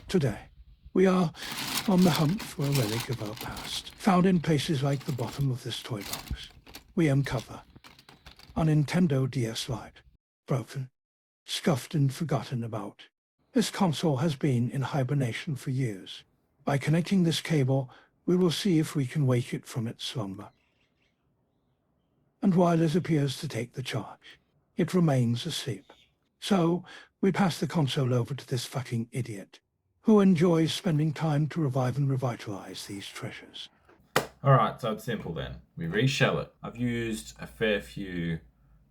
Today, we are on the hunt for a relic of our past, found in places like the bottom of this toy box. We uncover a Nintendo DS Lite, broken, scuffed and forgotten about. This console has been in hibernation for years. By connecting this cable, we will see if we can wake it from its slumber. And while it appears to take the charge, it remains asleep. So, we pass the console over to this fucking idiot, who enjoys spending time to revive and revitalize these treasures. Alright, so it's simple then. We reshell it. I've used a fair few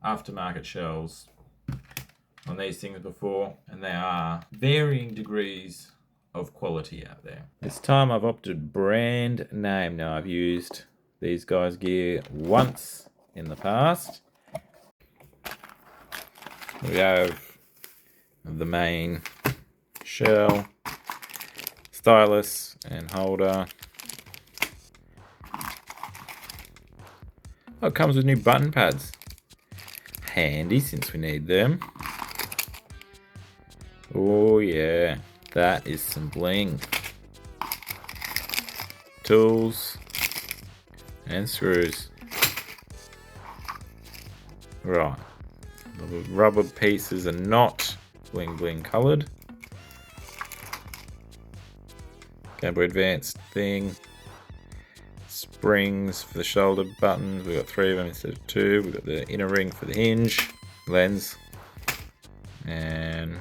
aftermarket shells on these things before, and there are varying degrees of quality out there. This time I've opted brand name. Now I've used these guys' gear once in the past. We have the main shell, stylus and holder. Oh, it comes with new button pads. Handy since we need them. Oh yeah, that is some bling. Tools and screws. Right, the rubber pieces are not bling bling coloured. Game Boy Advance thing. Springs for the shoulder buttons. We've got 3 of them instead of 2. We've got the inner ring for the hinge, lens, and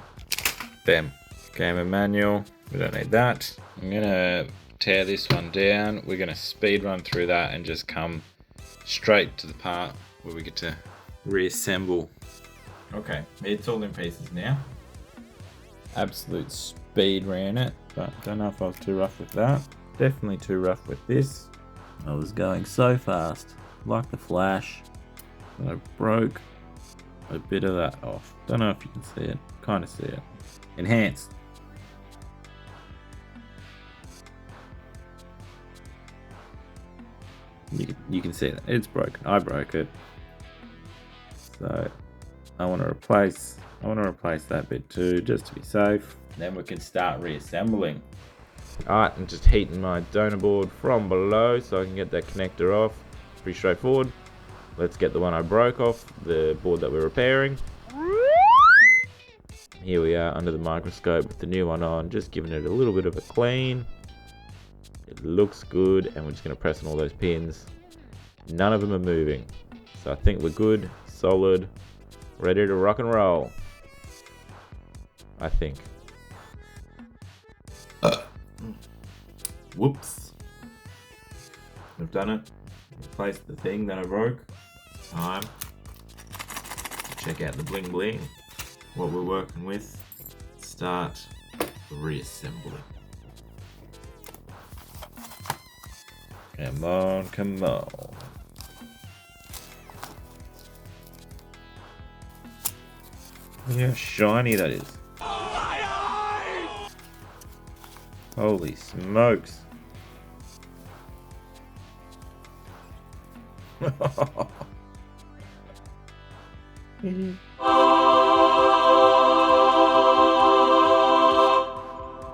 them. Gamer manual. We don't need that. I'm gonna tear this one down. We're gonna speed run through that and just come straight to the part where we get to reassemble. Okay, it's all in pieces now. Absolute speed ran it, but don't know if I was too rough with that. Definitely too rough with this. I was going so fast, like the Flash, that I broke a bit of that off. Don't know if you can see it. Kind of see it. Enhanced. You can see that. It's broken. I broke it. So I want to replace that bit too, just to be safe. Then we can start reassembling. Alright, I'm just heating my donor board from below so I can get that connector off. Pretty straightforward. Let's get the one I broke off, the board that we're repairing. Here we are under the microscope with the new one on, just giving it a little bit of a clean. It looks good, and we're just going to press on all those pins. None of them are moving. So I think we're good, solid, ready to rock and roll. I think. Whoops. I've done it. Replaced the thing that I broke. It's time to check out the bling bling. What we're working with. Start reassembling. Come on, come on. Look how shiny that is. Holy smokes.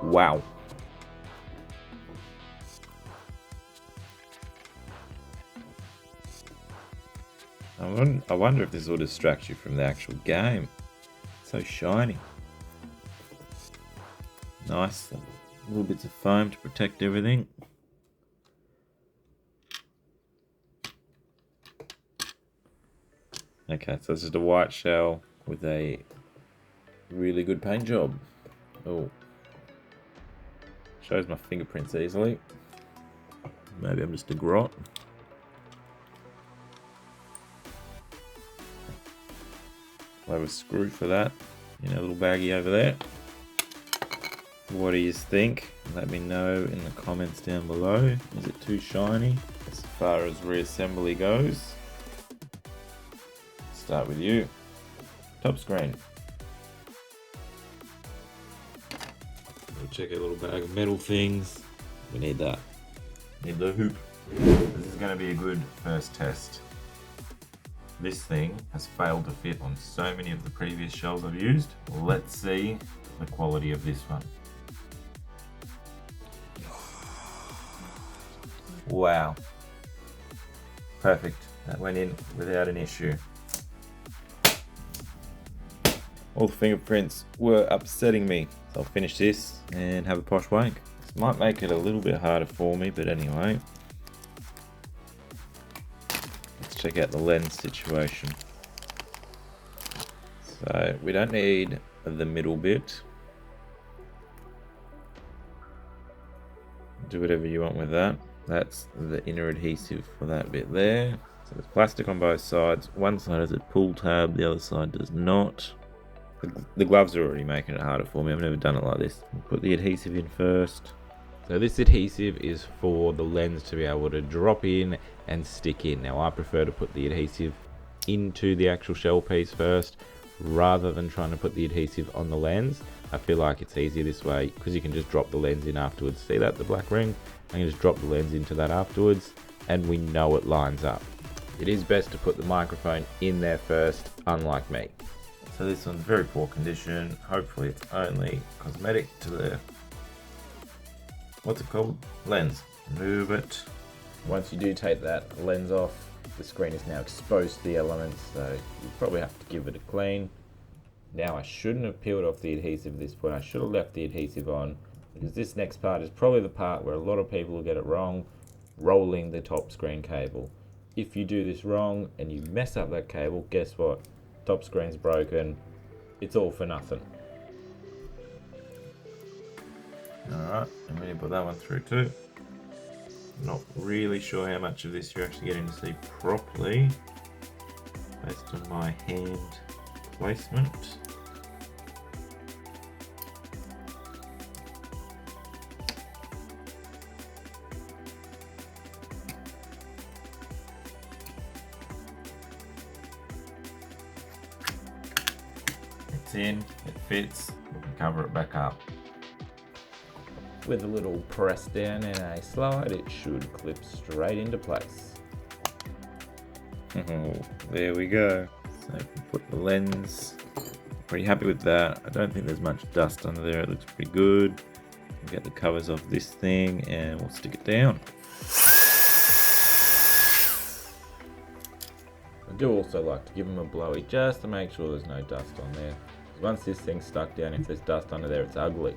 Wow. I wonder if this will distract you from the actual game. It's so shiny. Nice. Little bits of foam to protect everything. Okay, so this is a white shell with a really good paint job. Oh. Shows my fingerprints easily. Maybe I'm just a grot. I'll have a screw for that in a little baggie over there. What do you think? Let me know in the comments down below. Is it too shiny as far as reassembly goes? Start with you. Top screen. We'll check a little bag of metal things. We need that. Need the hoop. This is going to be a good first test. This thing has failed to fit on so many of the previous shells I've used. Let's see the quality of this one. Wow. Perfect. That went in without an issue. All the fingerprints were upsetting me. So I'll finish this and have a posh wank. This might make it a little bit harder for me, but anyway. Let's check out the lens situation. So we don't need the middle bit. Do whatever you want with that. That's the inner adhesive for that bit there. So there's plastic on both sides. One side has a pull tab, the other side does not. The gloves are already making it harder for me. I've never done it like this. I'll put the adhesive in first. So this adhesive is for the lens to be able to drop in and stick in. Now I prefer to put the adhesive into the actual shell piece first rather than trying to put the adhesive on the lens. I feel like it's easier this way because you can just drop the lens in afterwards. See that, the black ring? I can just drop the lens into that afterwards and we know it lines up. It is best to put the microphone in there first, unlike me. So this one's very poor condition. Hopefully it's only cosmetic to the, what's it called? Lens. Remove it. Once you do take that lens off, the screen is now exposed to the elements, so you probably have to give it a clean. Now I shouldn't have peeled off the adhesive at this point. I should have left the adhesive on because this next part is probably the part where a lot of people will get it wrong, rolling the top screen cable. If you do this wrong and you mess up that cable, guess what? Top screen's broken. It's all for nothing. Alright, I'm going to put that one through too. Not really sure how much of this you're actually getting to see properly based on my hand placement. It's in, it fits, we can cover it back up. With a little press down and a slide, it should clip straight into place. There we go. So if we put the lens, pretty happy with that. I don't think there's much dust under there, it looks pretty good. We'll get the covers off this thing and we'll stick it down. I do also like to give them a blowy just to make sure there's no dust on there. Once this thing's stuck down, if there's dust under there, it's ugly.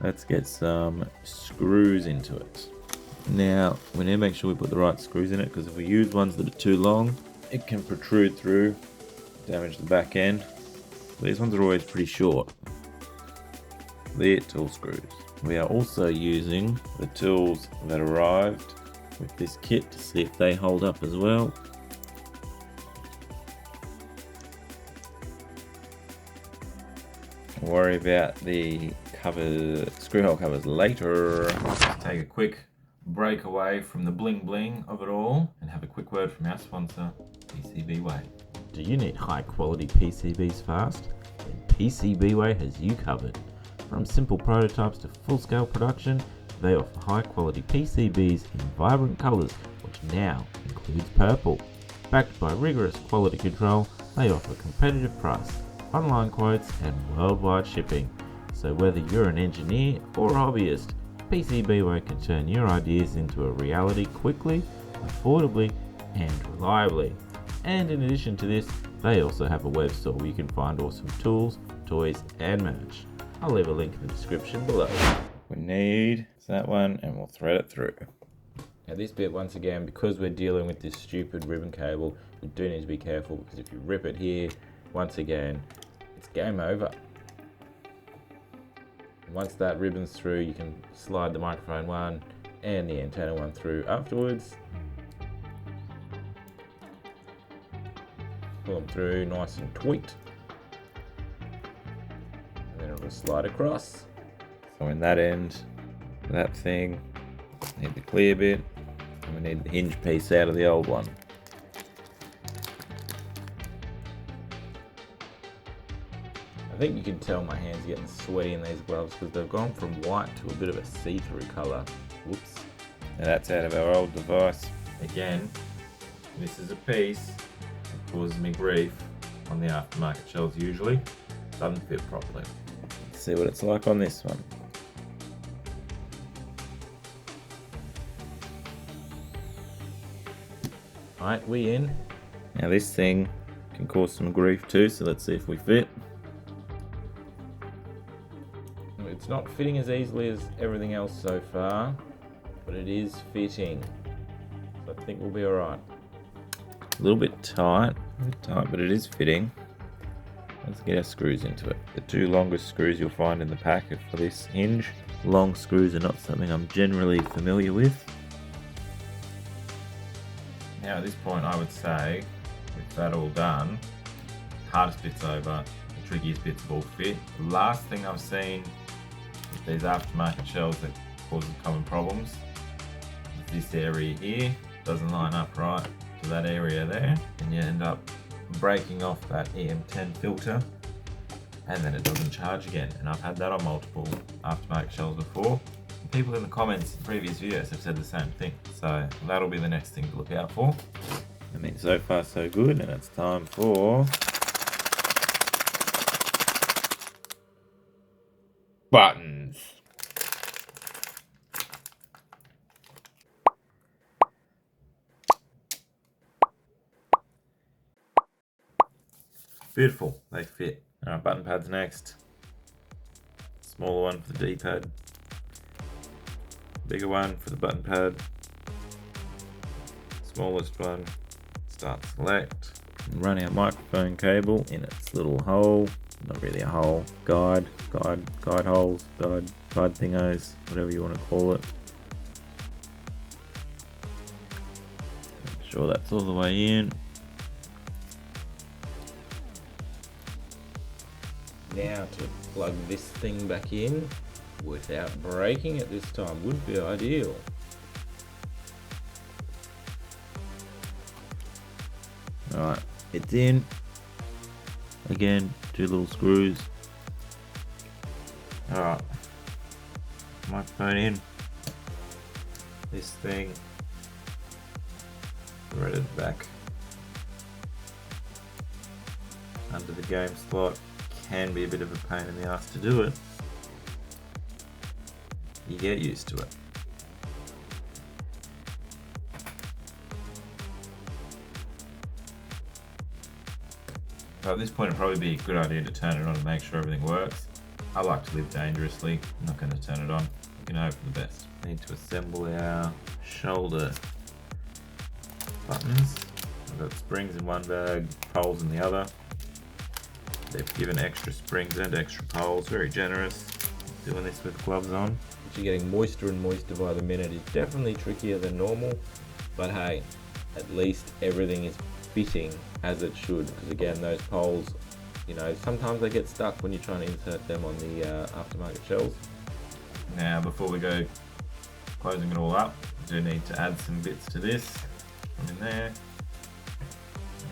Let's get some screws into it. Now, we need to make sure we put the right screws in it because if we use ones that are too long, it can protrude through, damage the back end. These ones are always pretty short. Little screws. We are also using the tools that arrived with this kit to see if they hold up as well. Don't worry about the screw hole covers later. Let's take a quick break away from the bling bling of it all and have a quick word from our sponsor, PCBWay. Do you need high quality PCBs fast? Then PCBWay has you covered. From simple prototypes to full scale production, they offer high quality PCBs in vibrant colours, which now includes purple. Backed by rigorous quality control, they offer competitive price, online quotes and worldwide shipping. So whether you're an engineer or a hobbyist, PCBWay can turn your ideas into a reality quickly, affordably and reliably. And in addition to this, they also have a web store where you can find awesome tools, toys and merch. I'll leave a link in the description below. We need that one and we'll thread it through. Now this bit, once again, because we're dealing with this stupid ribbon cable, we do need to be careful because if you rip it here, once again, it's game over. Once that ribbon's through, you can slide the microphone one and the antenna one through afterwards. Pull them through nice and tweaked. And then it'll slide across. So in that end, that thing, we need the clear bit, and we need the hinge piece out of the old one. I think you can tell my hands are getting sweaty in these gloves because they've gone from white to a bit of a see-through colour. Whoops. Now that's out of our old device. Again, this is a piece that causes me grief on the aftermarket shelves usually. Doesn't fit properly. Let's see what it's like on this one. Right, we in. Now this thing can cause some grief too, so let's see if we fit. It's not fitting as easily as everything else so far, but it is fitting. So I think we'll be alright. A little bit tight, but it is fitting. Let's get our screws into it. The two longest screws you'll find in the pack are for this hinge. Long screws are not something I'm generally familiar with. Now at this point I would say, with that all done, the hardest bit's over, the trickiest bits have all fit. The last thing I've seen with these aftermarket shells that causes common problems is this area here doesn't line up right to that area there, and you end up breaking off that EM10 filter and then it doesn't charge again. And I've had that on multiple aftermarket shells before. And people in the comments in previous videos have said the same thing, so that'll be the next thing to look out for. I mean, so far so good, and it's time for buttons. Beautiful, they fit. Alright, button pads next. Smaller one for the D-pad. Bigger one for the button pad. Smallest one. Start select. Run our microphone cable in its little hole. Not really a hole. Guide holes, guide thingos, whatever you want to call it. Make sure that's all the way in. Now to plug this thing back in without breaking it this time would be ideal. Alright, it's in. Again, two little screws. Alright, microphone in. This thing threaded back under the game slot. Can be a bit of a pain in the ass to do it. You get used to it. So at this point it'd probably be a good idea to turn it on and make sure everything works. I like to live dangerously. I'm not going to turn it on. You can hope for the best. Need to assemble our shoulder buttons. I've got springs in one bag, poles in the other. They've given extra springs and extra poles, very generous. Doing this with gloves on. You're getting moister and moister by the minute. It's definitely trickier than normal, but hey, at least everything is fitting as it should. Because again, those poles, you know, sometimes they get stuck when you're trying to insert them on the aftermarket shells. Now, before we go closing it all up, we do need to add some bits to this. From in there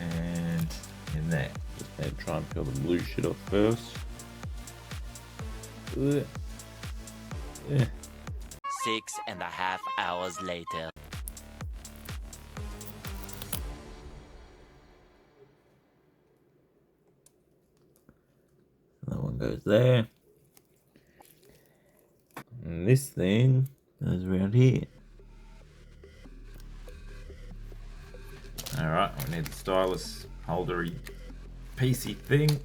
and in there. Just need to try and peel the blue shit off first. Yeah. 6.5 hours later. That one goes there. And this thing goes around here. Alright, we need the stylus holdery piecey thing.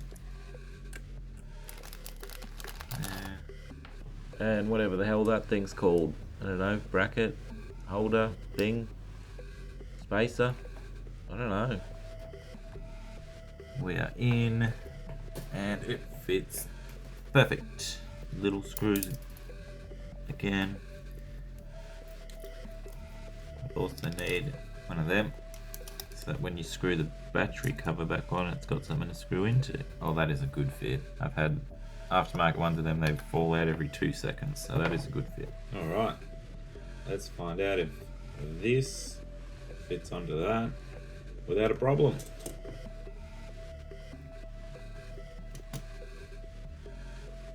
And whatever the hell that thing's called. I don't know, bracket, holder, thing, spacer. I don't know. We are in and it fits perfect. Little screws again. We also need one of them so that when you screw the battery cover back on, it's got something to screw into. Oh, that is a good fit. I've had aftermarket ones of them, they fall out every 2 seconds, so that is a good fit. Alright, let's find out if this fits onto that without a problem.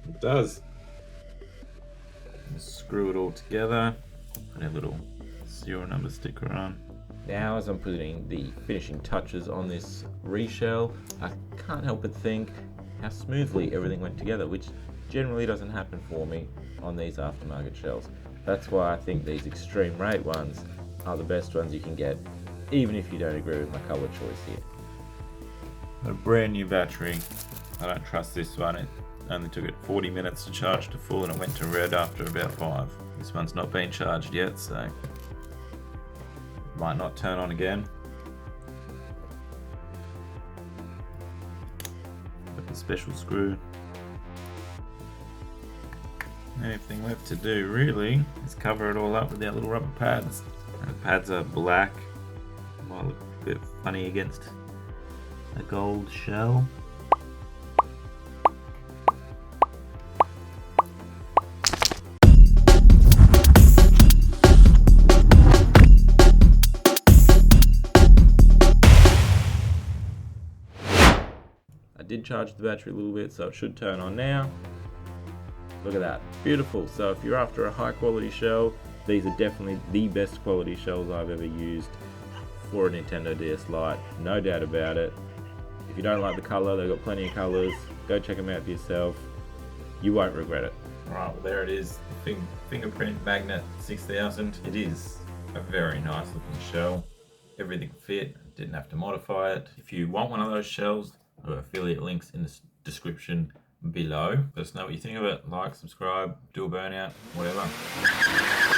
It does. Screw it all together, put a little serial number sticker on. Now as I'm putting the finishing touches on this reshell, I can't help but think how smoothly everything went together, which generally doesn't happen for me on these aftermarket shells. That's why I think these extreme rate ones are the best ones you can get. even if you don't agree with my color choice here. A brand new battery. I don't trust this one. It only took it 40 minutes to charge to full and it went to red after about 5. This one's not been charged yet, so it might not turn on again. Got the special screw. Anything left to do really is cover it all up with our little rubber pads. And the pads are black. Might look a bit funny against a gold shell. I did charge the battery a little bit, so it should turn on now. Look at that, beautiful. So if you're after a high quality shell, these are definitely the best quality shells I've ever used for a Nintendo DS Lite, no doubt about it. If you don't like the color, they've got plenty of colors. Go check them out for yourself. You won't regret it. Alright, well there it is, the fingerprint magnet 6000. It is a very nice looking shell. Everything fit, didn't have to modify it. If you want one of those shells, I've got affiliate links in the description below. Let us know what you think of it. Like, subscribe, do a burnout, whatever.